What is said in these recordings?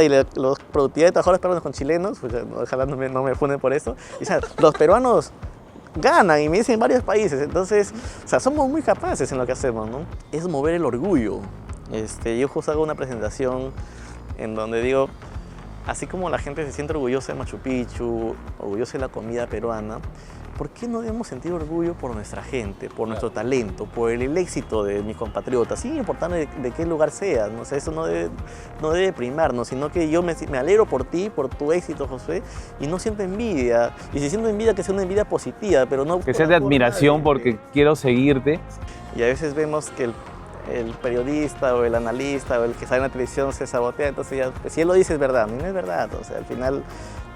economía y la productividad de trabajadores peruanos con chilenos, pues, ojalá no me funen por eso, y, o sea, los peruanos ganan y me dicen en varios países, entonces, o sea, somos muy capaces en lo que hacemos, ¿no? Es mover el orgullo. Yo justo hago una presentación en donde digo, así como la gente se siente orgullosa de Machu Picchu, orgullosa de la comida peruana, ¿por qué no debemos sentir orgullo por nuestra gente, por nuestro talento, por el éxito de mis compatriotas, sin importar de qué lugar seas? ¿No? O sea, eso no debe primarnos, sino que yo me alegro por ti, por tu éxito, José, y no siento envidia. Y si siento envidia, que sea una envidia positiva, pero no... Que sea de admiración porque quiero seguirte. Y a veces vemos que el periodista o el analista o el que sale en la televisión se sabotea, entonces ya, pues, si él lo dice es verdad, no es verdad, o sea, al final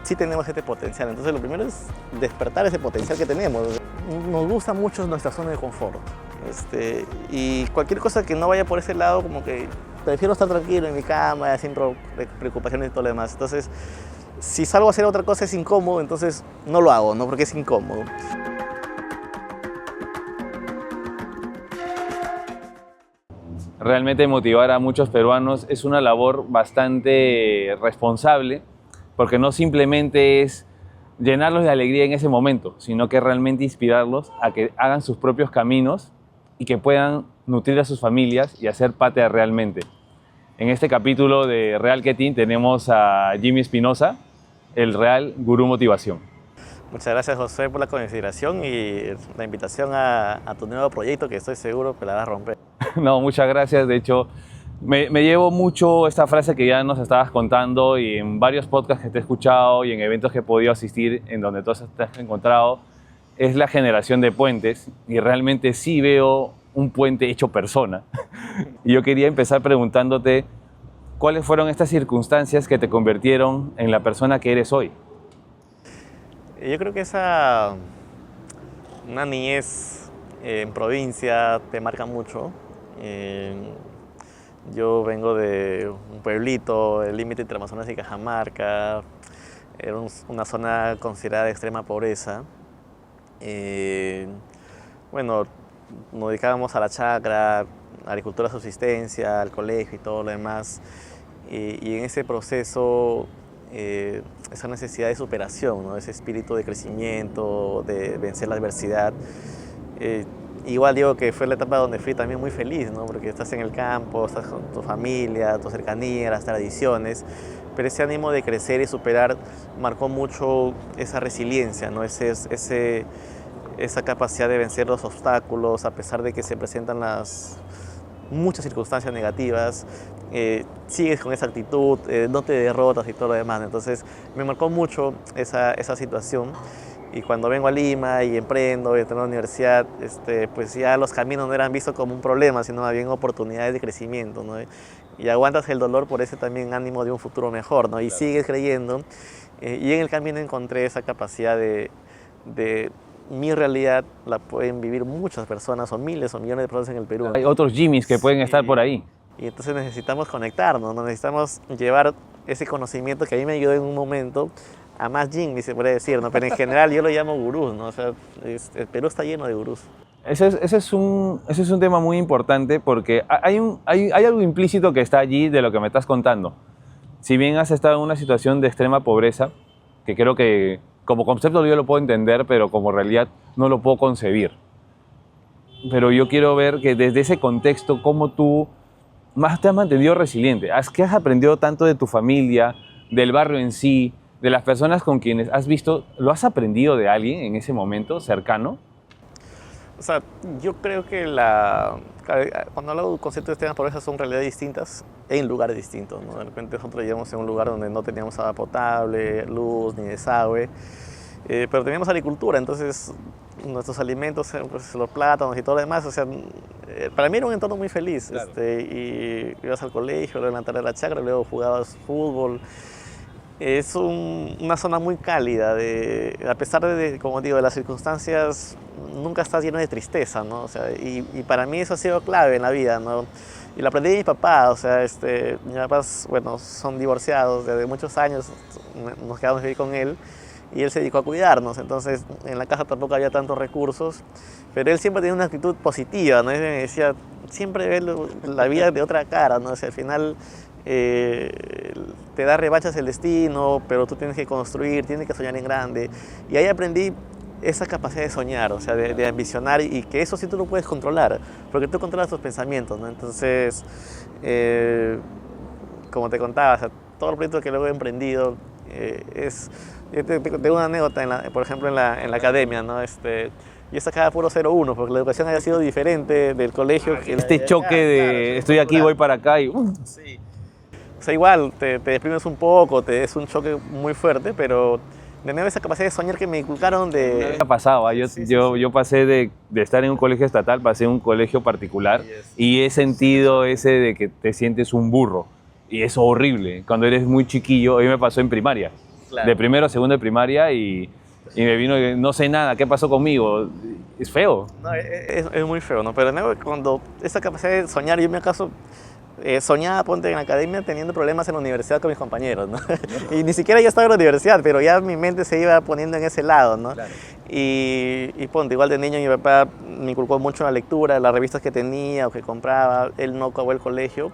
sí tenemos este potencial, entonces lo primero es despertar ese potencial que tenemos. Nos gusta mucho nuestra zona de confort, y cualquier cosa que no vaya por ese lado, como que prefiero estar tranquilo en mi cama, sin preocupaciones y todo lo demás, entonces si salgo a hacer otra cosa es incómodo, entonces no lo hago, ¿no? Porque es incómodo. Realmente motivar a muchos peruanos es una labor bastante responsable, porque no simplemente es llenarlos de alegría en ese momento, sino que realmente inspirarlos a que hagan sus propios caminos y que puedan nutrir a sus familias y hacer patria realmente. En este capítulo de Real Ketin tenemos a Jimmy Espinosa, el real gurú motivación. Muchas gracias, José, por la consideración y la invitación a tu nuevo proyecto, que estoy seguro que la vas a romper. No, muchas gracias. De hecho, me llevo mucho esta frase que ya nos estabas contando, y en varios podcasts que te he escuchado y en eventos que he podido asistir en donde tú te has encontrado, es la generación de puentes, y realmente sí veo un puente hecho persona. Y yo quería empezar preguntándote, ¿cuáles fueron estas circunstancias que te convirtieron en la persona que eres hoy? Yo creo que una niñez en provincia te marca mucho. Yo vengo de un pueblito, el límite entre Amazonas y Cajamarca. Era una zona considerada de extrema pobreza. Bueno, nos dedicábamos a la chacra, agricultura de subsistencia, al colegio y todo lo demás. Y en ese proceso, esa necesidad de superación, ¿no? Ese espíritu de crecimiento, de vencer la adversidad. Igual digo que fue la etapa donde fui también muy feliz, ¿no? Porque estás en el campo, estás con tu familia, tu cercanía, las tradiciones, pero ese ánimo de crecer y superar marcó mucho esa resiliencia, ¿no? Esa capacidad de vencer los obstáculos a pesar de que se presentan muchas circunstancias negativas. Sigues con esa actitud, no te derrotas y todo lo demás. Entonces me marcó mucho esa situación. Y cuando vengo a Lima y emprendo y entro a la universidad, pues ya los caminos no eran vistos como un problema, sino más bien oportunidades de crecimiento, ¿no? Y aguantas el dolor por ese también ánimo de un futuro mejor, ¿no? Y claro, sigues creyendo. Y en el camino encontré esa capacidad de mi realidad la pueden vivir muchas personas, o miles o millones de personas en el Perú. Hay otros Jimmys que pueden estar por ahí. Y entonces necesitamos conectarnos, ¿no? Necesitamos llevar ese conocimiento que a mí me ayudó en un momento a más Jimmy, se puede decir, ¿no? Pero en general yo lo llamo gurús, ¿no? O sea, el Perú está lleno de gurús. Ese es un tema muy importante, porque hay algo implícito que está allí de lo que me estás contando. Si bien has estado en una situación de extrema pobreza, que creo que como concepto yo lo puedo entender, pero como realidad no lo puedo concebir. Pero yo quiero ver que desde ese contexto, cómo tú más te has mantenido resiliente. ¿Qué has aprendido tanto de tu familia, del barrio en sí, de las personas con quienes has visto? ¿Lo has aprendido de alguien en ese momento cercano? O sea, yo creo que cuando hablo de conceptos de extrema pobreza son realidades distintas en lugares distintos, ¿no? De repente nosotros llegamos a un lugar donde no teníamos agua potable, luz ni desagüe, pero teníamos agricultura, entonces nuestros alimentos, pues, los plátanos y todo lo demás, o sea, para mí era un entorno muy feliz. Claro. Y ibas al colegio, luego en la tarde a la chacra, luego jugabas fútbol. Es una zona muy cálida, a pesar de, como digo, de las circunstancias, nunca estás lleno de tristeza, ¿no? O sea, y para mí eso ha sido clave en la vida, ¿no? Y lo aprendí de mi papá, o sea, mis papás, bueno, son divorciados desde muchos años, nos quedamos a vivir con él, y él se dedicó a cuidarnos, entonces en la casa tampoco había tantos recursos, pero él siempre tenía una actitud positiva, ¿no? Él me decía, siempre ve la vida de otra cara, ¿no? O sea, al final te da revanchas el destino, pero tú tienes que construir, tienes que soñar en grande. Y ahí aprendí esa capacidad de soñar, o sea, de ambicionar y que eso sí tú lo puedes controlar, porque tú controlas tus pensamientos, ¿no? Entonces, como te contaba, o sea, todo el proyecto que luego he emprendido yo tengo una anécdota, por ejemplo, en la academia, ¿no? Yo sacaba puro 0-1 porque la educación había sido diferente del colegio. Este choque de claro, estoy aquí, voy para acá y... sí. O sea, igual te deprimes un poco, es un choque muy fuerte, pero de nuevo esa capacidad de soñar que me inculcaron de... Me ha pasado, ¿eh? Sí. Yo pasé de estar en un colegio estatal, pasé a un colegio particular y he sentido ese de que te sientes un burro. Y es horrible. Cuando eres muy chiquillo, a mí me pasó en primaria. Claro. De primero a segundo de primaria y me vino, no sé nada, ¿qué pasó conmigo? Es feo. No, es muy feo, ¿no? Pero de nuevo, cuando esa capacidad de soñar, yo en mi caso soñaba, ponte, en la academia teniendo problemas en la universidad con mis compañeros, ¿no? Y ni siquiera yo estaba en la universidad, pero ya mi mente se iba poniendo en ese lado, ¿no? Claro. Y ponte, igual de niño mi papá me inculcó mucho la lectura, las revistas que tenía o que compraba. Él no acabó el colegio,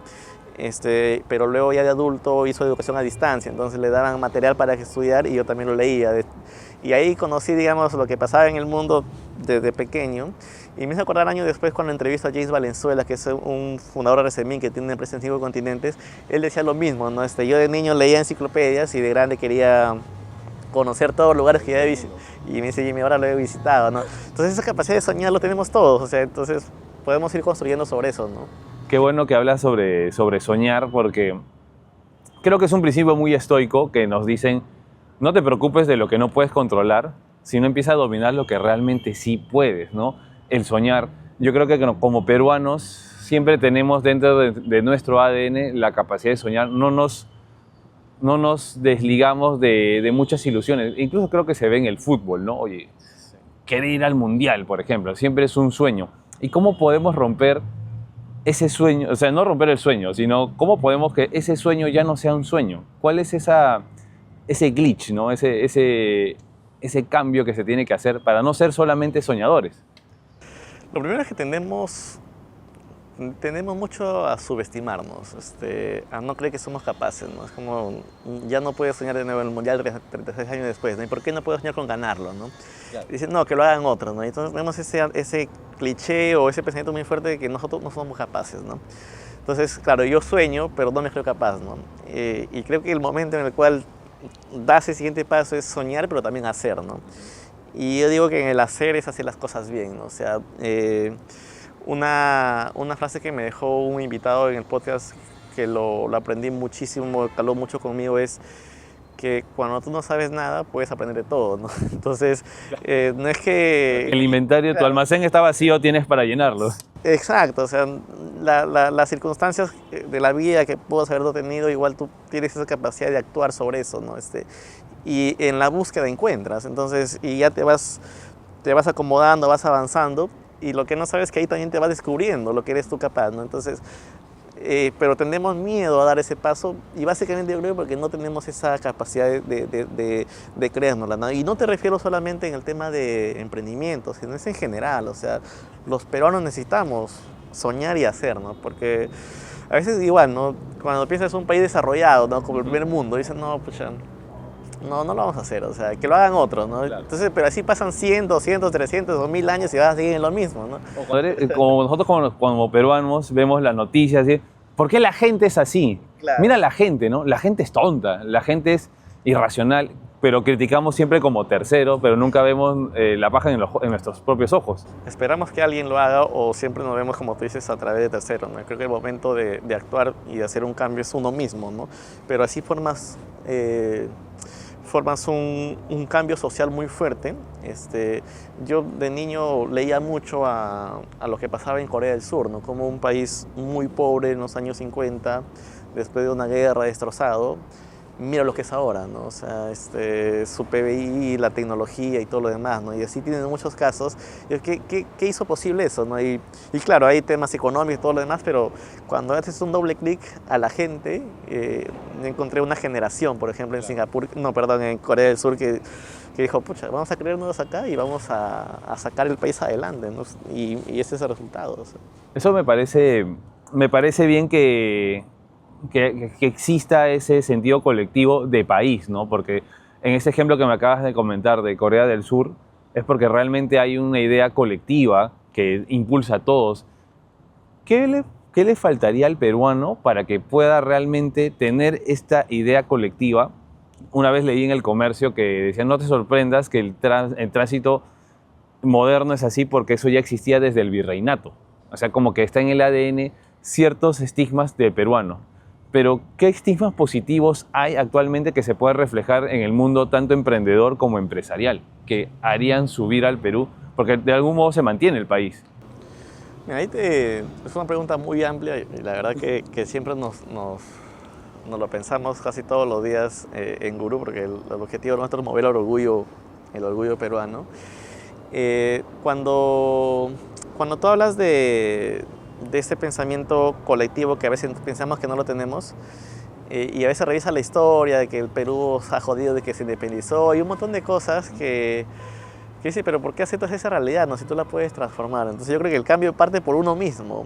pero luego ya de adulto hizo educación a distancia, entonces le daban material para estudiar y yo también lo leía. Y ahí conocí, digamos, lo que pasaba en el mundo desde pequeño. Y me hizo acordar años después cuando entrevisto a James Valenzuela, que es un fundador de Resemin, que tiene una empresa en 5 continentes. Él decía lo mismo, ¿no? Yo de niño leía enciclopedias y de grande quería conocer todos los lugares que ya he visitado. Y me dice, Jimmy, ahora lo he visitado, ¿no? Entonces esa capacidad de soñar lo tenemos todos, o sea, entonces podemos ir construyendo sobre eso, ¿no? Qué bueno que hablas sobre soñar, porque creo que es un principio muy estoico que nos dicen, no te preocupes de lo que no puedes controlar, sino empieza a dominar lo que realmente sí puedes, ¿no? El soñar. Yo creo que como peruanos siempre tenemos dentro de nuestro ADN la capacidad de soñar, no nos desligamos de muchas ilusiones. Incluso creo que se ve en el fútbol, ¿no? Oye, querer ir al mundial, por ejemplo, siempre es un sueño. ¿Y cómo podemos romper ese sueño? O sea, no romper el sueño, sino cómo podemos que ese sueño ya no sea un sueño. ¿Cuál es ese glitch, ¿no? Ese cambio que se tiene que hacer para no ser solamente soñadores? Lo primero es que tendemos mucho a subestimarnos, a no creer que somos capaces, ¿no? Es como, ya no puedes soñar de nuevo en el Mundial 36 años después, ¿no? ¿Y por qué no puedo soñar con ganarlo, no? Claro. Dicen, no, que lo hagan otros, ¿no? Y entonces tenemos ese cliché o ese pensamiento muy fuerte de que nosotros no somos capaces, ¿no? Entonces, claro, yo sueño, pero no me creo capaz, ¿no? Y creo que el momento en el cual das el siguiente paso es soñar, pero también hacer, ¿no? Y yo digo que en el hacer es hacer las cosas bien, ¿no? O sea, una frase que me dejó un invitado en el podcast que lo aprendí muchísimo, caló mucho conmigo, es que cuando tú no sabes nada, puedes aprender de todo, ¿no? Entonces, no es que... El inventario, tu almacén está vacío, tienes para llenarlo. Exacto, o sea, las circunstancias de la vida que puedas haber tenido, igual tú tienes esa capacidad de actuar sobre eso, ¿no? Y en la búsqueda encuentras, entonces, y ya te vas acomodando, vas avanzando, y lo que no sabes es que ahí también te vas descubriendo lo que eres tú capaz, ¿no? Entonces, pero tenemos miedo a dar ese paso, y básicamente yo creo porque no tenemos esa capacidad de creérnosla, ¿no? Y no te refiero solamente en el tema de emprendimiento, sino es en general, o sea, los peruanos necesitamos soñar y hacer, ¿no? Porque a veces igual, ¿no? Cuando piensas en un país desarrollado, ¿no? Como el primer mundo, dicen, no, pucha, no lo vamos a hacer, o sea, que lo hagan otros, ¿no? Claro. Entonces, pero así pasan 100, 200, 300 o 1000 años y vas a seguir en lo mismo, ¿no? Como nosotros como peruanos vemos las noticias, ¿sí? ¿Por qué la gente es así? Claro. Mira la gente, ¿no? La gente es tonta, la gente es irracional, pero criticamos siempre como tercero, pero nunca vemos la paja en nuestros propios ojos. Esperamos que alguien lo haga o siempre nos vemos, como tú dices, a través de terceros, ¿no? Creo que el momento de actuar y de hacer un cambio es uno mismo, ¿no? Pero así formas un cambio social muy fuerte. Yo de niño leía mucho a lo que pasaba en Corea del Sur, ¿no? Como un país muy pobre en los años 50, después de una guerra destrozado, mira lo que es ahora, ¿no? O sea, su PBI, la tecnología y todo lo demás, ¿no? Y así tienen muchos casos. ¿Qué hizo posible eso, no? Y claro, hay temas económicos y todo lo demás, pero cuando haces un doble clic a la gente, encontré una generación, por ejemplo, en Corea del Sur, que dijo, pucha, vamos a creernos acá y vamos a sacar el país adelante, ¿no? Y ese es el resultado. O sea. Eso me parece bien que que exista ese sentido colectivo de país, ¿no? Porque en ese ejemplo que me acabas de comentar de Corea del Sur, es porque realmente hay una idea colectiva que impulsa a todos. ¿Qué le faltaría al peruano para que pueda realmente tener esta idea colectiva? Una vez leí en El Comercio que decía, no te sorprendas que el tránsito moderno es así porque eso ya existía desde el virreinato. O sea, como que está en el ADN ciertos estigmas del peruano. Pero, ¿qué estigmas positivos hay actualmente que se puede reflejar en el mundo tanto emprendedor como empresarial, que harían subir al Perú? Porque de algún modo se mantiene el país. Mira, es una pregunta muy amplia y la verdad que siempre nos lo pensamos casi todos los días en Gurú, porque el objetivo nuestro es mover el orgullo peruano. Cuando tú hablas de este pensamiento colectivo que a veces pensamos que no lo tenemos, y a veces revisa la historia de que el Perú se ha jodido de que se independizó y un montón de cosas que dice, pero ¿por qué aceptas esa realidad, no? Si tú la puedes transformar. Entonces yo creo que el cambio parte por uno mismo,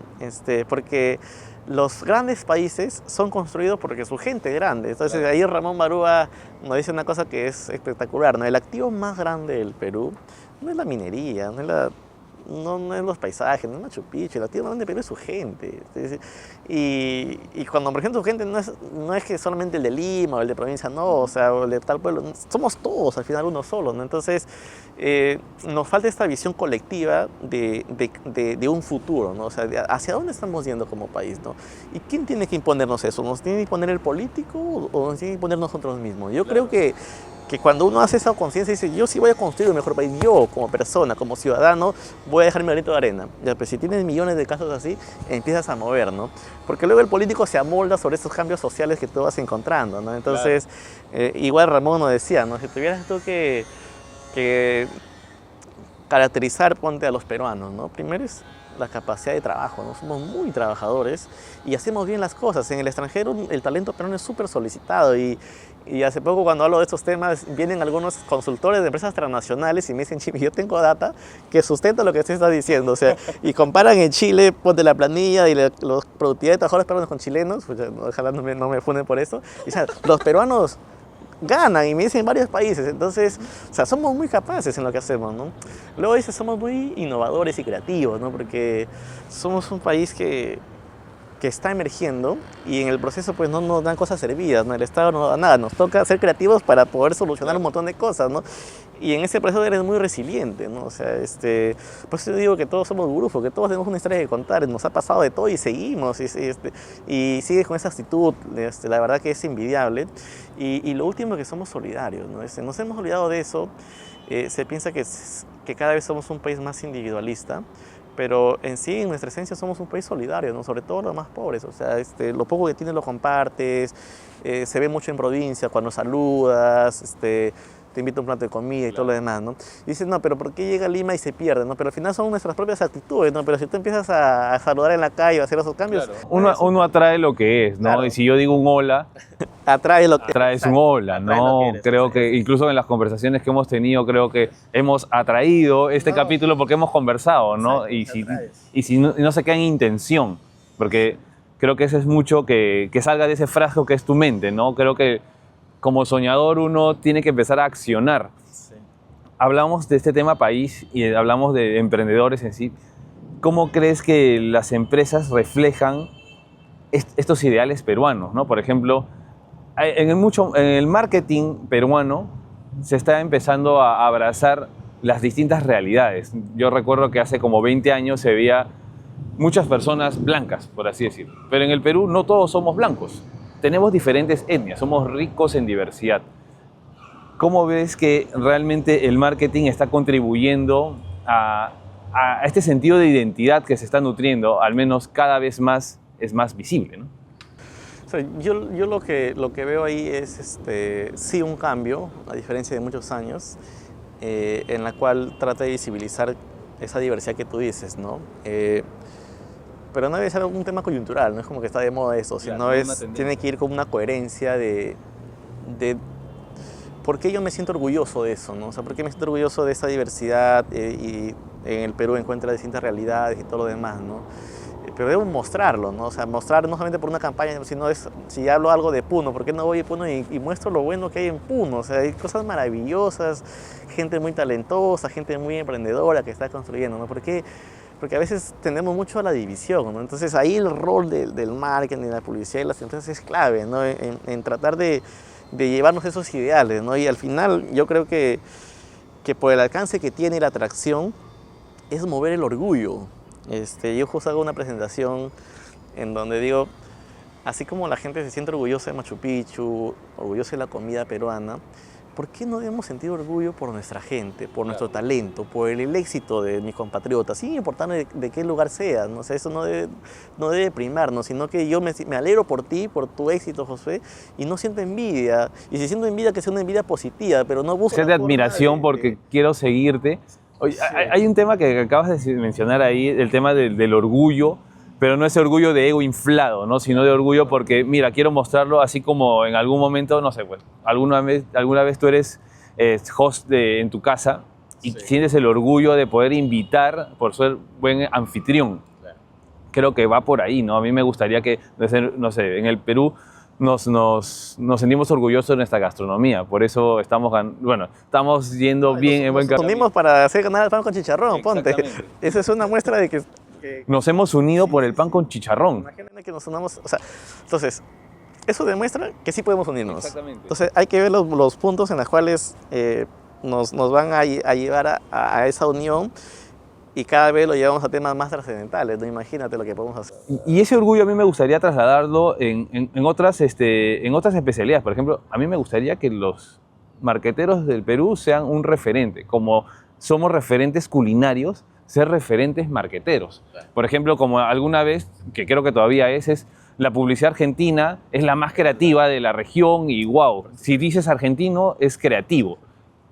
porque los grandes países son construidos porque su gente es grande. Entonces ahí Ramón Barúa nos dice una cosa que es espectacular, ¿no? El activo más grande del Perú no es la minería, no es los paisajes, no es Machu Picchu, el activo más grande del Perú es su gente. Y cuando por ejemplo su gente no es que solamente el de Lima o el de provincia, no, o sea, o el de tal pueblo, somos todos al final uno solo, ¿no? Entonces nos falta esta visión colectiva de un futuro, ¿no? O sea, hacia dónde estamos yendo como país, ¿no? ¿Y quién tiene que imponernos eso? ¿Nos tiene que imponer el político o nos tiene que imponer nosotros mismos? Yo creo que cuando uno hace esa conciencia y dice, yo sí voy a construir un mejor país, yo como persona, como ciudadano, voy a dejar mi granito de arena. Ya, pues si tienes millones de casos así, empiezas a mover, ¿no? Porque luego el político se amolda sobre estos cambios sociales que tú vas encontrando, ¿no? Entonces, igual Ramón nos decía, ¿no? Si tuvieras tú que caracterizar, ponte a los peruanos, ¿no? Primero es la capacidad de trabajo, ¿no? Somos muy trabajadores y hacemos bien las cosas. En el extranjero el talento peruano es súper solicitado y hace poco cuando hablo de estos temas vienen algunos consultores de empresas transnacionales y me dicen, Chimi, yo tengo data que sustenta lo que usted está diciendo, o sea, y comparan en Chile, ponte la planilla y la productividad de trabajadores peruanos con chilenos, pues, ojalá no me funen por eso, y, o sea, los peruanos ganan y me dicen en varios países, entonces, o sea, somos muy capaces en lo que hacemos, ¿no? Luego dice, somos muy innovadores y creativos, ¿no? Porque somos un país que está emergiendo y en el proceso pues no nos dan cosas servidas, ¿no? El Estado no da nada, nos toca ser creativos para poder solucionar un montón de cosas, ¿no? Y en ese proceso eres muy resiliente, ¿no? O sea, por eso yo digo que todos somos gurús, que todos tenemos una historia que contar, nos ha pasado de todo y seguimos, y sigues con esa actitud, la verdad que es envidiable. Y lo último es que somos solidarios, ¿no? Nos hemos olvidado de eso, se piensa que cada vez somos un país más individualista, pero en sí, en nuestra esencia, somos un país solidario, ¿no? Sobre todo los más pobres. O sea, lo poco que tienes lo compartes, se ve mucho en provincia cuando saludas, te invita a un plato de comida y todo lo demás, ¿no? Y dices, no, pero ¿por qué llega a Lima y se pierde, no? Pero al final son nuestras propias actitudes, ¿no? Pero si tú empiezas a saludar en la calle o a hacer esos cambios... Claro. Uno atrae lo que es, ¿no? Claro. Y si yo digo un hola, atrae lo que... atraes un hola, ¿no? Creo que incluso en las conversaciones que hemos tenido, creo que hemos atraído este capítulo porque hemos conversado, ¿no? Y si no se queda en intención, porque creo que eso es mucho que salga de ese frasco que es tu mente, ¿no? Creo que como soñador uno tiene que empezar a accionar. Sí. Hablamos de este tema país y hablamos de emprendedores en sí. ¿Cómo crees que las empresas reflejan estos ideales peruanos, ¿no? Por ejemplo, en el marketing peruano se está empezando a abrazar las distintas realidades. Yo recuerdo que hace como 20 años se veía muchas personas blancas, por así decirlo. Pero en el Perú no todos somos blancos. Tenemos diferentes etnias, somos ricos en diversidad. ¿Cómo ves que realmente el marketing está contribuyendo a este sentido de identidad que se está nutriendo, al menos cada vez más es más visible, ¿no? O sea, yo lo que veo ahí es sí un cambio, a diferencia de muchos años, en la cual trata de visibilizar esa diversidad que tú dices, ¿no? Pero no debe ser un tema coyuntural, no es como que está de moda eso, sino claro, tiene que ir con una coherencia de por qué yo me siento orgulloso de eso, ¿no? O sea, por qué me siento orgulloso de esa diversidad y en el Perú encuentra distintas realidades y todo lo demás, ¿no? pero debo mostrarlo, ¿no? O sea, mostrar no solamente por una campaña, sino si hablo algo de Puno, ¿por qué no voy a Puno y muestro lo bueno que hay en Puno? O sea, hay cosas maravillosas, gente muy talentosa, gente muy emprendedora que está construyendo, ¿no? Porque a veces tendemos mucho a la división, ¿no? Entonces ahí el rol del marketing, de la publicidad y las empresas es clave, ¿no? En tratar de llevarnos esos ideales, ¿no? Y al final yo creo que por el alcance que tiene la atracción es mover el orgullo. Yo justo hago una presentación en donde digo, así como la gente se siente orgullosa de Machu Picchu, orgullosa de la comida peruana, ¿por qué no debemos sentir orgullo por nuestra gente, por nuestro talento, por el éxito de mis compatriotas, sin importar de qué lugar seas? ¿No? O sea, eso no debe primarnos, sino que yo me alegro por ti, por tu éxito, José, y no siento envidia. Y si siento envidia, que sea una envidia positiva, pero no busco... Sea de admiración porque quiero seguirte. Oye, sí. Hay un tema que acabas de mencionar ahí, el tema del orgullo, pero no ese orgullo de ego inflado, ¿no? Sino de orgullo porque, mira, quiero mostrarlo así como en algún momento, no sé, pues, alguna vez tú eres host en tu casa y sí, sientes el orgullo de poder invitar por ser buen anfitrión. Claro. Creo que va por ahí, ¿no? A mí me gustaría que, no sé, en el Perú nos sentimos orgullosos de nuestra gastronomía, por eso estamos yendo bien en buen camino. Nos unimos para hacer ganar el pan con chicharrón, ponte. Esa es una muestra de que nos hemos unido por el pan con chicharrón. Imagínate que nos unamos, o sea, entonces, eso demuestra que sí podemos unirnos. Exactamente. Entonces, hay que ver los puntos en los cuales nos van a llevar a esa unión y cada vez lo llevamos a temas más trascendentales, ¿no? Imagínate lo que podemos hacer. Y ese orgullo a mí me gustaría trasladarlo en otras especialidades. Por ejemplo, a mí me gustaría que los marqueteros del Perú sean un referente, como somos referentes culinarios, ser referentes marqueteros. Por ejemplo, como alguna vez, que creo que todavía es la publicidad argentina es la más creativa de la región y wow, si dices argentino es creativo.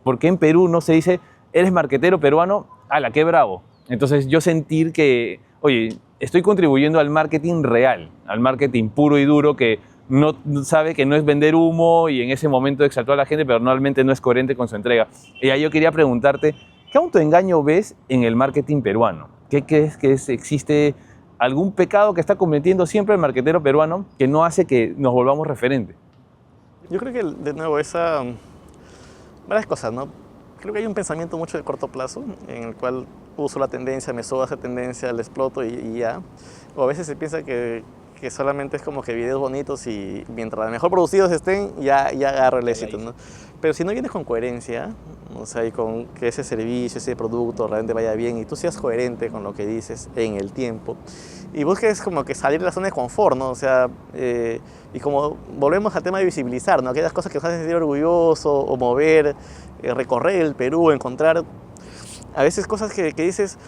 ¿Por qué en Perú no se dice, eres marquetero peruano? ¡Hala, qué bravo! Entonces yo sentir que, oye, estoy contribuyendo al marketing real, al marketing puro y duro que no sabe que no es vender humo y en ese momento exaltó a la gente, pero normalmente no es coherente con su entrega. Y ahí yo quería preguntarte, ¿qué autoengaño ves en el marketing peruano? ¿Qué crees que existe algún pecado que está cometiendo siempre el marketero peruano que no hace que nos volvamos referentes? Yo creo que, de nuevo, varias cosas, ¿no? Creo que hay un pensamiento mucho de corto plazo en el cual uso la tendencia, me subo a esa tendencia, la exploto y ya. O a veces se piensa que solamente es como que videos bonitos y mientras mejor producidos estén, ya agarro el éxito, ¿no? Pero si no vienes con coherencia, o sea, y con que ese servicio, ese producto realmente vaya bien y tú seas coherente con lo que dices en el tiempo y busques como que salir de la zona de confort, ¿no? O sea, y como volvemos al tema de visibilizar, ¿no? Aquellas cosas que nos hacen sentir orgulloso o mover, recorrer el Perú, encontrar a veces cosas que dices,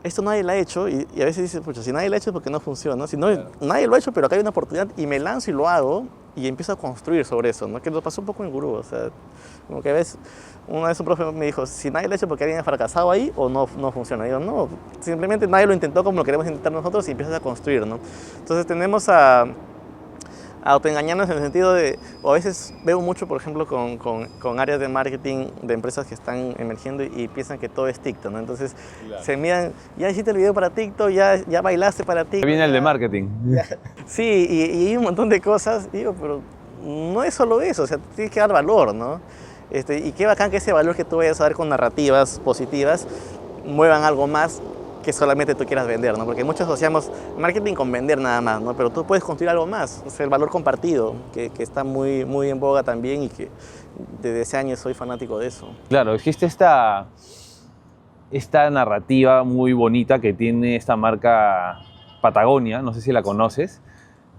esto nadie lo ha hecho y a veces dices, pucha, si nadie lo ha hecho es porque no funciona, si no, claro, nadie lo ha hecho, pero acá hay una oportunidad y me lanzo y lo hago y empiezo a construir sobre eso, ¿no? Que nos pasó un poco en Gurú, o sea, como que a veces, una vez un profe me dijo, si nadie lo ha hecho porque alguien ha fracasado ahí o no funciona. Y digo, no, simplemente nadie lo intentó como lo queremos intentar nosotros y empiezas a construir, ¿no? Entonces tenemos a autoengañarnos en el sentido de, o a veces veo mucho, por ejemplo, con áreas de marketing de empresas que están emergiendo y piensan que todo es TikTok, ¿no? Entonces claro, se miran, ya hiciste el video para TikTok, ya bailaste para TikTok. Viene el de marketing. Sí, y hay un montón de cosas, digo, pero no es solo eso, o sea, tienes que dar valor, ¿no? Y qué bacán que ese valor que tú vayas a dar con narrativas positivas muevan algo más que solamente tú quieras vender, ¿no? Porque muchos asociamos marketing con vender nada más, ¿no? Pero tú puedes construir algo más, o sea, el valor compartido, que está muy en boga también y que desde ese año soy fanático de eso. Claro, existe esta narrativa muy bonita que tiene esta marca Patagonia, no sé si la conoces,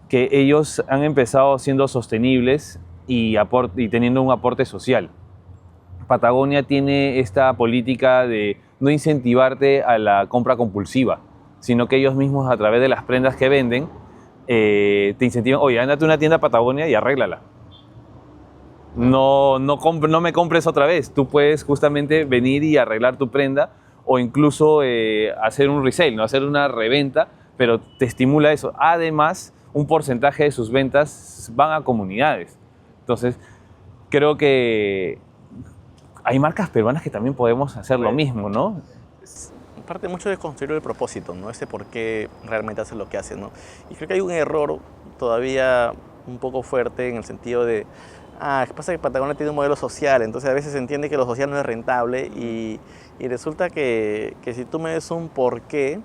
que ellos han empezado siendo sostenibles y teniendo un aporte social. Patagonia tiene esta política de no incentivarte a la compra compulsiva, sino que ellos mismos a través de las prendas que venden te incentivan, oye, ándate a una tienda Patagonia y arréglala. No me compres otra vez, tú puedes justamente venir y arreglar tu prenda o incluso hacer un resale, ¿no? Hacer una reventa, pero te estimula eso. Además, un porcentaje de sus ventas van a comunidades. Entonces, creo que hay marcas peruanas que también podemos hacer lo mismo, ¿no? parte mucho de construir el propósito, ¿no? Ese por qué realmente hace lo que hace, ¿no? Y creo que hay un error todavía un poco fuerte en el sentido de, ¿qué pasa? Que Patagonia tiene un modelo social, entonces a veces se entiende que lo social no es rentable y resulta que si tú me des un por qué,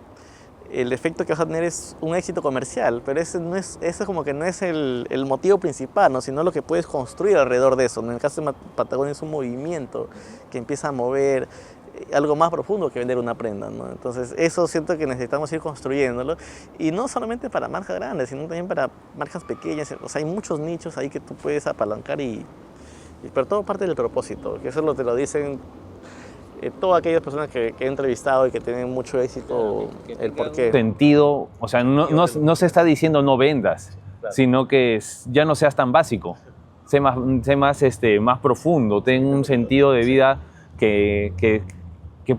el efecto que vas a tener es un éxito comercial, pero ese como que no es el motivo principal, ¿no? Sino lo que puedes construir alrededor de eso, ¿no? En el caso de Patagonia es un movimiento que empieza a mover algo más profundo que vender una prenda, ¿no? Entonces eso siento que necesitamos ir construyéndolo, y no solamente para marcas grandes, sino también para marcas pequeñas. O sea, hay muchos nichos ahí que tú puedes apalancar pero todo parte del propósito, que eso te lo dicen todas aquellas personas que he entrevistado y que tienen mucho éxito, el por qué. Sentido, o sea, no se está diciendo no vendas, Claro. sino que ya no seas tan básico, sé más profundo, ten un sentido de vida que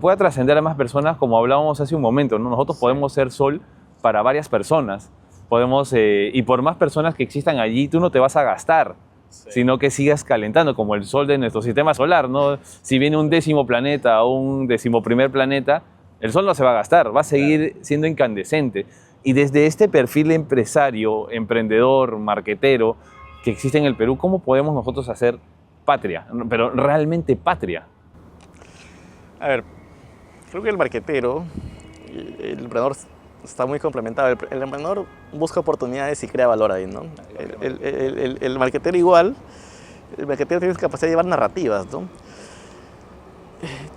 pueda trascender a más personas, como hablábamos hace un momento, ¿no? Nosotros podemos ser sol para varias personas, y por más personas que existan allí, tú no te vas a gastar, sino que sigas calentando, como el sol de nuestro sistema solar, ¿no? Si viene un 10º planeta o un 11º planeta, el sol no se va a gastar, va a seguir siendo incandescente. Y desde este perfil empresario, emprendedor, marquetero que existe en el Perú, ¿cómo podemos nosotros hacer patria? Pero realmente patria. A ver, creo que el marquetero, el emprendedor está muy complementado. El emprendedor busca oportunidades y crea valor ahí, ¿no? El marquetero igual, el marquetero tiene capacidad de llevar narrativas, ¿no?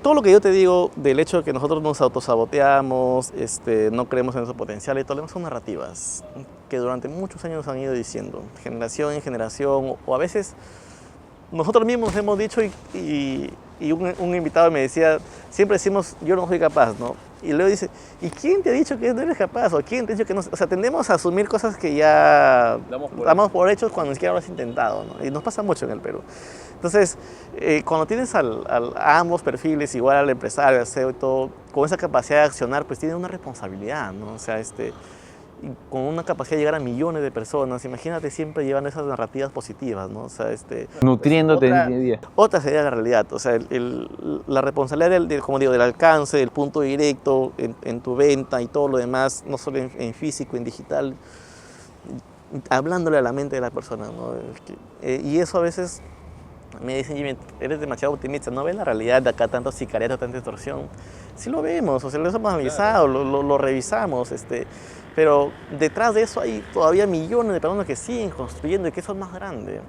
Todo lo que yo te digo del hecho de que nosotros nos autosaboteamos, no creemos en nuestro potencial y todo lo demás son narrativas que durante muchos años nos han ido diciendo, generación en generación, o a veces nosotros mismos nos hemos dicho y un invitado me decía, siempre decimos, yo no soy capaz, ¿no? Y luego dice, ¿y quién te ha dicho que no eres capaz? ¿O quién te ha dicho que no? O sea, tendemos a asumir cosas que ya damos por hechos cuando ni siquiera lo has intentado, ¿no? Y nos pasa mucho en el Perú. Entonces, cuando tienes a ambos perfiles, igual al empresario, al CEO y todo, con esa capacidad de accionar, pues tiene una responsabilidad, ¿no? O sea, y con una capacidad de llegar a millones de personas, imagínate siempre llevando esas narrativas positivas, ¿no? O sea, nutriéndote pues, día a día. Otra sería la realidad, o sea, la responsabilidad como digo, del alcance, del punto directo en tu venta y todo lo demás, no solo en físico, en digital, hablándole a la mente de la persona, ¿no? Y eso a veces me dicen, Jimmy, eres demasiado optimista, ¿no ves la realidad de acá, tanto sicariato, tanta extorsión? Sí lo vemos, o sea, lo hemos analizado, lo revisamos, pero detrás de eso hay todavía millones de personas que siguen construyendo y que eso es más grande.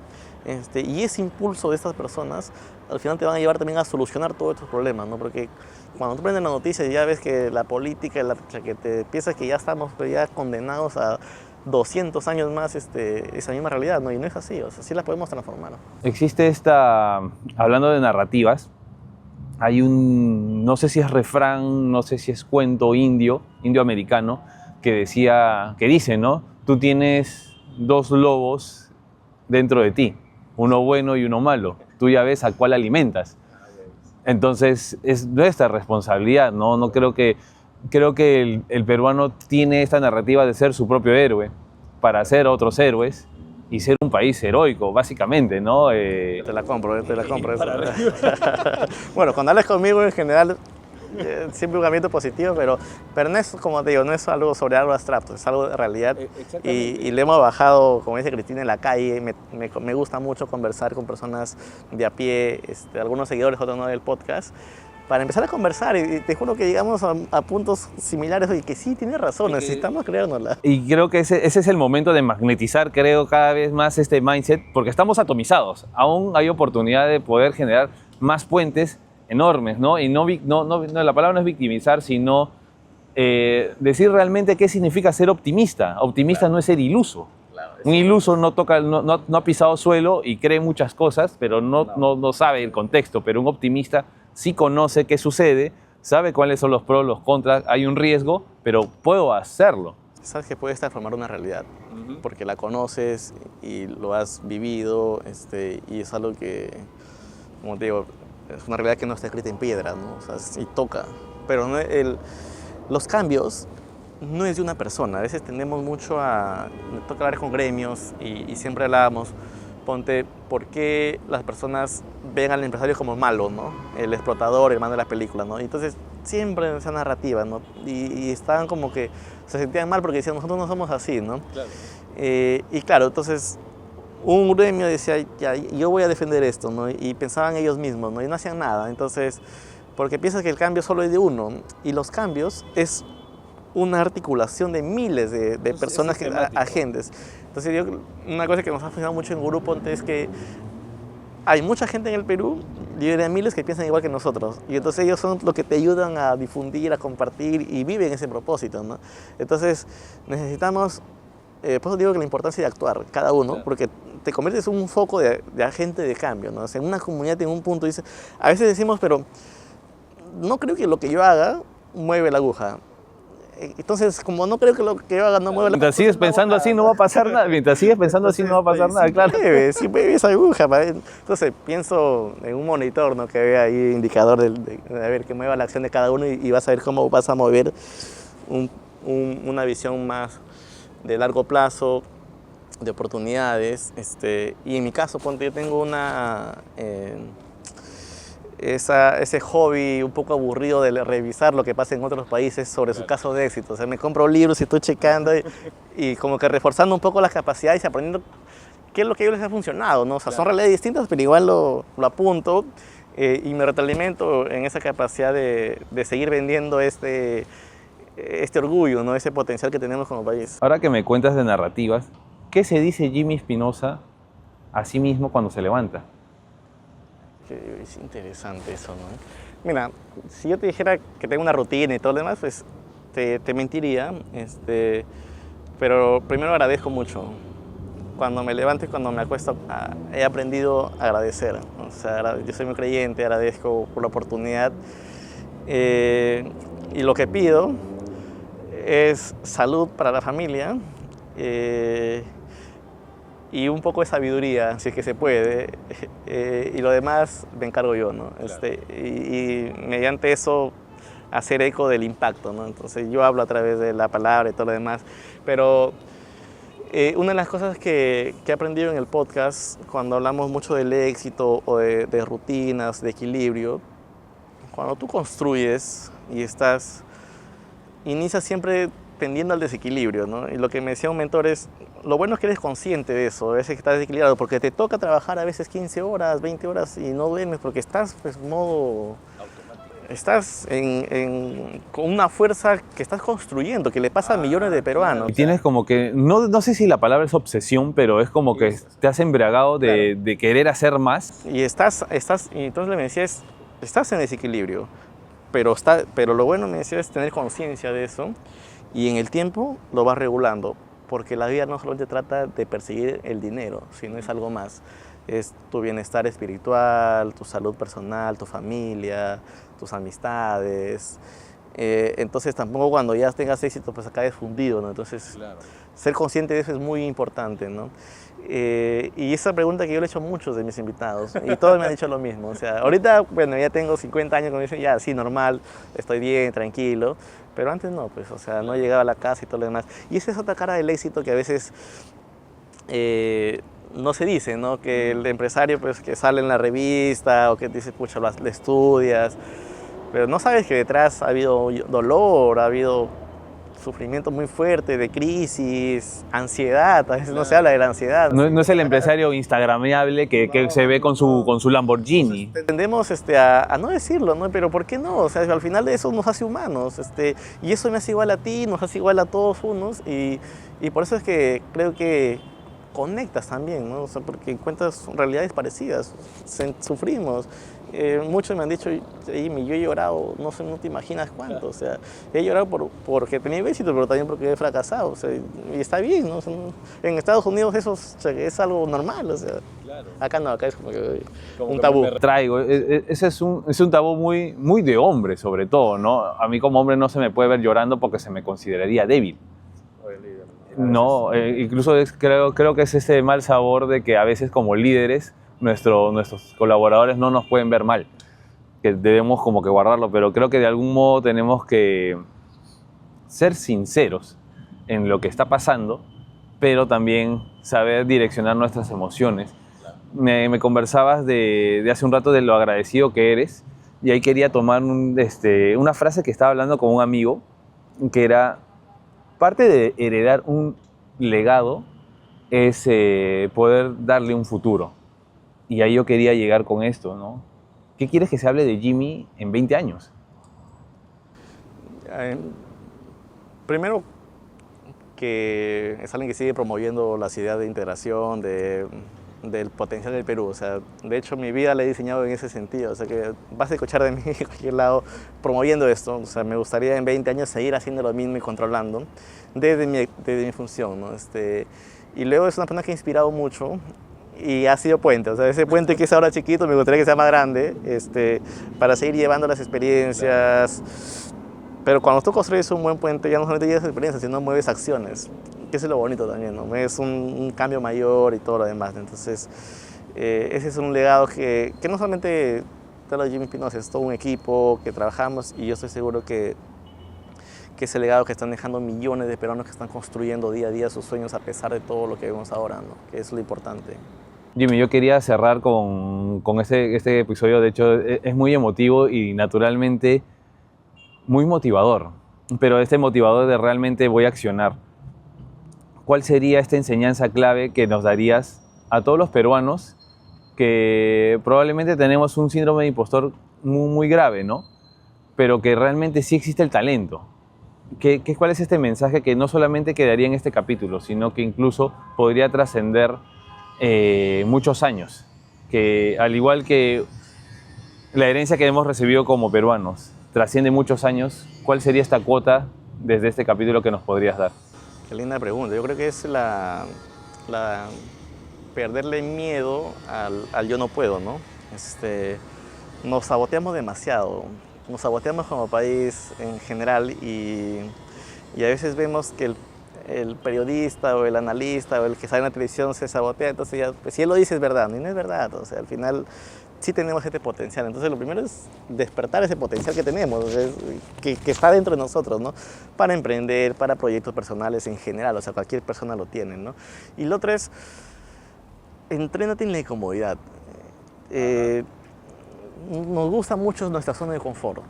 Y ese impulso de estas personas al final te van a llevar también a solucionar todos estos problemas, ¿no? Porque cuando tú prendes la noticia y ya ves que la política, que te piensas que ya estamos ya condenados a 200 años más esa misma realidad, ¿no? Y no es así, o sea, sí la podemos transformar. Existe hablando de narrativas, hay no sé si es refrán, no sé si es cuento indioamericano, que dice, ¿no? Tú tienes 2 lobos dentro de ti, uno bueno y uno malo. Tú ya ves a cuál alimentas. Entonces, es nuestra responsabilidad, ¿no? Creo que el peruano tiene esta narrativa de ser su propio héroe para ser otros héroes y ser un país heroico, básicamente, ¿no? Te la compro. Bueno, cuando hablas conmigo en general, siempre un ambiente positivo, pero no es, como te digo, no es algo sobre algo abstracto, es algo de realidad. Y le hemos bajado, como dice Cristina, en la calle. Me gusta mucho conversar con personas de a pie, algunos seguidores, otros no del podcast, para empezar a conversar, y te juro que llegamos a puntos similares y que sí, tienes razón, necesitamos creérnosla. Y creo que ese es el momento de magnetizar, cada vez más este mindset, porque estamos atomizados. Aún hay oportunidad de poder generar más puentes enormes, ¿no? Y la palabra no es victimizar, sino decir realmente qué significa ser optimista. Optimista claro. No es ser iluso. Claro, un iluso no ha pisado suelo y cree muchas cosas, pero no sabe el contexto. Pero un optimista sí conoce qué sucede, sabe cuáles son los pros, los contras, hay un riesgo, pero puedo hacerlo. Sabes que puedes transformar una realidad, porque la conoces y lo has vivido, y es algo que, como te digo, es una realidad que no está escrita en piedra, ¿no? O sea, sí toca, pero los cambios no es de una persona. A veces tendemos mucho me toca hablar con gremios y siempre hablábamos, ponte, ¿por qué las personas ven al empresario como malo, ¿no? El explotador, el malo de la película, ¿no? Y entonces siempre en esa narrativa, ¿no? Y estaban como que se sentían mal porque decían, nosotros no somos así, ¿no? Claro. Y claro, entonces un gremio decía, ya, yo voy a defender esto, ¿no? Y pensaban ellos mismos, ¿no? Y no hacían nada. Entonces, porque piensas que el cambio solo es de uno, y los cambios es una articulación de miles de personas, agentes. Entonces, una cosa que nos ha fijado mucho en Grupo es que hay mucha gente en el Perú, yo diría miles, que piensan igual que nosotros. Y entonces ellos son los que te ayudan a difundir, a compartir y viven ese propósito, ¿no? Entonces, necesitamos, por eso digo que la importancia de actuar, cada uno, claro, porque te conviertes en un foco de agente de cambio, ¿no? O sea, en una comunidad, en un punto, dice, a veces decimos, pero no creo que lo que yo haga mueve la aguja. Entonces, como no creo que lo que yo haga no mueva la aguja... Mientras sigues pensando así no va a pasar nada, mientras sigues pensando así no va a pasar nada, claro. Sí mueve esa aguja. Entonces, pienso en un monitor, ¿no? Que vea ahí indicador de a ver, que mueva la acción de cada uno y vas a ver cómo vas a mover una visión más de largo plazo, de oportunidades. Y en mi caso, ponte, yo tengo ese hobby un poco aburrido de revisar lo que pasa en otros países sobre su caso de éxito. O sea, me compro libros y estoy checando y como que reforzando un poco las capacidades y aprendiendo qué es lo que a ellos les ha funcionado, ¿no? O sea, son realidades distintas, pero igual lo apunto y me retroalimento en esa capacidad de seguir vendiendo este orgullo, ¿no? Ese potencial que tenemos como país. Ahora que me cuentas de narrativas, ¿qué se dice Jimmy Espinosa a sí mismo cuando se levanta? Es interesante eso, ¿no? Mira, si yo te dijera que tengo una rutina y todo lo demás, pues te mentiría, pero primero agradezco mucho. Cuando me levanto y cuando me acuesto, he aprendido a agradecer. O sea, yo soy muy creyente, agradezco por la oportunidad. Y lo que pido es salud para la familia, y un poco de sabiduría, si es que se puede, y lo demás me encargo yo, ¿no? Claro. Y mediante eso hacer eco del impacto, ¿no? Entonces yo hablo a través de la palabra y todo lo demás, pero una de las cosas que he aprendido en el podcast, cuando hablamos mucho del éxito o de rutinas, de equilibrio, cuando tú construyes y inicias siempre tendiendo al desequilibrio, ¿no? Y lo que me decía un mentor es, lo bueno es que eres consciente de eso, a veces que estás desequilibrado, porque te toca trabajar a veces 15 horas, 20 horas y no duermes porque estás pues modo... Estás con una fuerza que estás construyendo, que le pasa a millones de peruanos. Y tienes como que, no sé si la palabra es obsesión, pero es como que te has embriagado de querer hacer más. Y y entonces me decía, estás en desequilibrio, pero lo bueno, me decía, es tener conciencia de eso y en el tiempo lo vas regulando, porque la vida no solamente trata de perseguir el dinero, sino es algo más. Es tu bienestar espiritual, tu salud personal, tu familia, tus amistades. Entonces tampoco cuando ya tengas éxito pues acabes fundido, ¿no? Entonces claro, ser consciente de eso es muy importante, ¿no? Y esa pregunta que yo le he hecho a muchos de mis invitados y todos me han dicho lo mismo. O sea, ahorita, bueno, ya tengo 50 años, como dicen, ya, sí, normal, estoy bien, tranquilo, pero antes no, pues, o sea, no llegaba a la casa y todo lo demás. Y esa es otra cara del éxito que a veces no se dice, ¿no? Que el empresario, pues, que sale en la revista o que dice, pucha, le estudias, pero no sabes que detrás ha habido dolor, ha habido sufrimiento muy fuerte, de crisis, ansiedad, a veces no se habla de la ansiedad. No es el empresario instagramiable que se ve con su Lamborghini. Tendemos a no decirlo, ¿no? Pero ¿por qué no? O sea, al final de eso nos hace humanos, y eso me hace igual a ti, nos hace igual a todos unos, y por eso es que creo que conectas también, ¿no? O sea, porque encuentras realidades parecidas, sufrimos. Muchos me han dicho, Jimmy, yo he llorado, no te imaginas cuánto, o sea, he llorado porque tenía éxito, pero también porque he fracasado, o sea, y está bien, ¿no? O sea, en Estados Unidos eso es algo normal, o sea, claro. Acá no, acá es como que un tabú. Ese es un tabú muy, muy de hombre, sobre todo, ¿no? A mí como hombre no se me puede ver llorando porque se me consideraría débil. No, incluso creo que es ese mal sabor de que a veces como líderes nuestros colaboradores no nos pueden ver mal, que debemos como que guardarlo, pero creo que de algún modo tenemos que ser sinceros en lo que está pasando, pero también saber direccionar nuestras emociones me conversabas de hace un rato de lo agradecido que eres, y ahí quería tomar una frase que estaba hablando con un amigo, que era, parte de heredar un legado es poder darle un futuro. Y ahí yo quería llegar con esto, ¿no? ¿Qué quieres que se hable de Jimmy en 20 años? Eh, Primero, que es alguien que sigue promoviendo las ideas de integración, del potencial del Perú. O sea, de hecho, mi vida la he diseñado en ese sentido. O sea, que vas a escuchar de mí en cualquier lado promoviendo esto. O sea, me gustaría en 20 años seguir haciendo lo mismo y controlando desde mi función, ¿no? Y luego es una persona que ha inspirado mucho y ha sido puente. O sea, ese puente que es ahora chiquito, me gustaría que sea más grande, para seguir llevando las experiencias. Pero cuando tú construyes un buen puente, ya no solamente llevas experiencias, sino mueves acciones, que eso es lo bonito también, ¿no? Es un cambio mayor y todo lo demás. Entonces, ese es un legado que no solamente te lo Jimmy Espinosa, es todo un equipo que trabajamos, y yo estoy seguro que ese legado que están dejando millones de peruanos que están construyendo día a día sus sueños a pesar de todo lo que vemos ahora, ¿no? Que es lo importante. Jimmy, yo quería cerrar con este episodio. De hecho, es muy emotivo y naturalmente muy motivador, pero este motivador de realmente voy a accionar. ¿Cuál sería esta enseñanza clave que nos darías a todos los peruanos que probablemente tenemos un síndrome de impostor muy, muy grave, ¿no? Pero que realmente sí existe el talento? ¿Cuál es este mensaje que no solamente quedaría en este capítulo, sino que incluso podría trascender muchos años? Que al igual que la herencia que hemos recibido como peruanos trasciende muchos años, ¿cuál sería esta cuota desde este capítulo que nos podrías dar? Qué linda pregunta. Yo creo que es perderle miedo al yo no puedo, ¿no? Nos saboteamos demasiado, nos saboteamos como país en general, y a veces vemos que el periodista o el analista o el que sale en la televisión se sabotea, entonces ya, pues, si él lo dice es verdad, y no es verdad. O sea, al final sí tenemos este potencial. Entonces lo primero es despertar ese potencial que tenemos, que está dentro de nosotros, ¿no? Para emprender, para proyectos personales en general. O sea, cualquier persona lo tiene, ¿no? Y lo otro es, entrénate en la incomodidad. Nos gusta mucho nuestra zona de confort,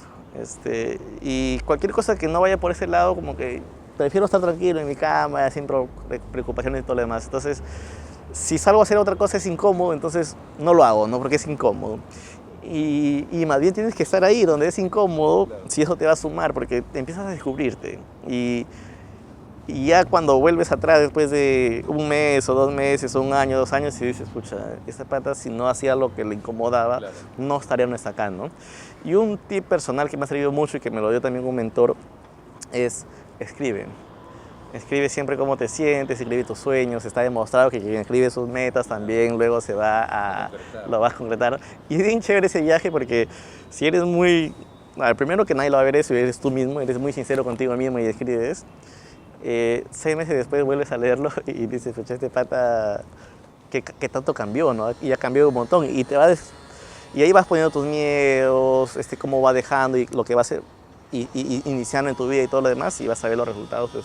y cualquier cosa que no vaya por ese lado, como que prefiero estar tranquilo en mi cama, sin preocupaciones y todo lo demás. Entonces, si salgo a hacer otra cosa es incómodo, entonces no lo hago, ¿no? Porque es incómodo. Y más bien tienes que estar ahí donde es incómodo, claro. Si eso te va a sumar, porque te empiezas a descubrirte. Y ya cuando vuelves atrás, después de un mes o 2 meses o un año, 2 años, y dices, pucha, esta pata si no hacía lo que le incomodaba, claro, no estaría donde está acá, ¿no? Y un tip personal que me ha servido mucho y que me lo dio también un mentor es: escribe. Escribe siempre cómo te sientes, escribe tus sueños. Está demostrado que quien escribe sus metas también luego lo va a concretar. Y es bien chévere ese viaje, porque si eres muy... primero que nadie lo va a ver eso, y eres tú mismo, eres muy sincero contigo mismo y escribes, 6 meses después vuelves a leerlo y dices, pucha, este pata, ¿qué tanto cambió, no? Y ya cambió un montón. Y ahí vas poniendo tus miedos, cómo va dejando y lo que va a hacer, y iniciando en tu vida y todo lo demás, y vas a ver los resultados, pues,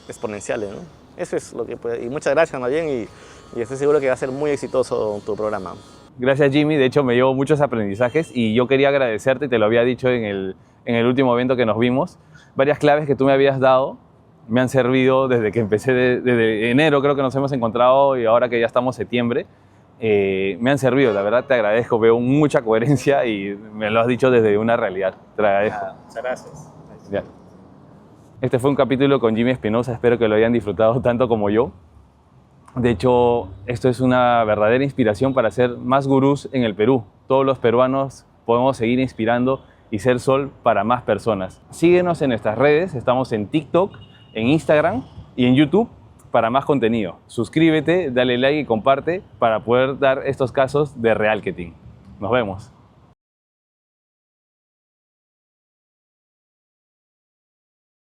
exponenciales, ¿no? Eso es lo que puede. Y muchas gracias, más bien, y estoy seguro que va a ser muy exitoso tu programa. Gracias, Jimmy. De hecho, me llevo muchos aprendizajes, y yo quería agradecerte, te lo había dicho en el último evento que nos vimos. Varias claves que tú me habías dado me han servido desde que empecé, desde enero creo que nos hemos encontrado, y ahora que ya estamos septiembre, me han servido. La verdad te agradezco, veo mucha coherencia y me lo has dicho desde una realidad. Te agradezco. Muchas gracias. Ya. Este fue un capítulo con Jimmy Espinosa, espero que lo hayan disfrutado tanto como yo. De hecho, esto es una verdadera inspiración para ser más gurús en el Perú. Todos los peruanos podemos seguir inspirando y ser sol para más personas. Síguenos en nuestras redes, estamos en TikTok, en Instagram y en YouTube para más contenido. Suscríbete, dale like y comparte para poder dar estos casos de realketing. Nos vemos.